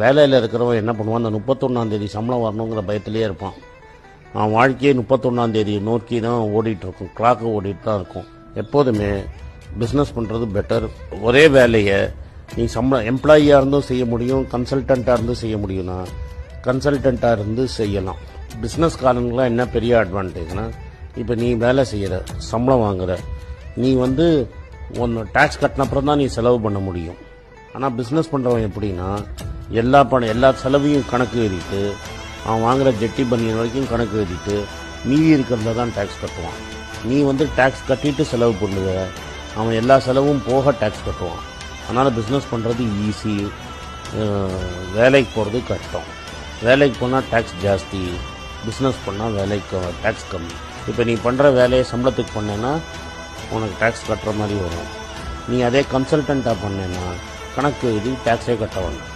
வேலையில் இருக்கிறவன் என்ன பண்ணுவான், அந்த 31ஆம் தேதி சம்பளம் வரணுங்கிற பயத்திலே இருப்பான். அவன் வாழ்க்கையே 31ஆம் தேதி நோக்கி தான் ஓடிட்டுருக்கும், கிளாக்கு ஓடிட்டு தான் இருக்கும். எப்போதுமே பிஸ்னஸ் பண்ணுறது பெட்டர். ஒரே வேலையை நீ எம்ப்ளாயியாக இருந்தும் செய்ய முடியும், கன்சல்டண்ட்டாக இருந்தும் செய்ய முடியும்னா கன்சல்டண்ட்டாக இருந்து செய்யலாம். பிஸ்னஸ்காரங்களாம் என்ன பெரிய அட்வான்டேஜ்னா, இப்போ நீ வேலை செய்கிற, சம்பளம் வாங்குற, நீ ஒன்று டேக்ஸ் கட்டினப்புறம் தான் நீ செலவு பண்ண முடியும். ஆனால் பிஸ்னஸ் பண்ணுறவன் எப்படின்னா, எல்லா செலவையும் கணக்கு எழுதிட்டு, அவன் வாங்குகிற ஜெட்டி பனியன் வரைக்கும் கணக்கு எழுதிட்டு மீதி இருக்கிறத தான் டேக்ஸ் கட்டுவான். நீ டேக்ஸ் கட்டிட்டு செலவு பண்ணுவ, அவன் எல்லா செலவும் போக டேக்ஸ் கட்டுவான். அதனால் பிஸ்னஸ் பண்ணுறது ஈஸி, வேலைக்கு போகிறது கஷ்டம். வேலைக்கு போனால் டேக்ஸ் ஜாஸ்தி, பிஸ்னஸ் பண்ணால் வேலைக்கு டேக்ஸ் கம்மி. இப்போ நீ பண்ணுற வேலையை சம்பளத்துக்கு பண்ணேன்னா உனக்கு டேக்ஸ் கட்டுற மாதிரி வரும். நீ அதே கன்சல்டண்ட்டாக பண்ணேன்னா கணக்கு எழுதி டேக்ஸே கட்ட வேண்டாம்.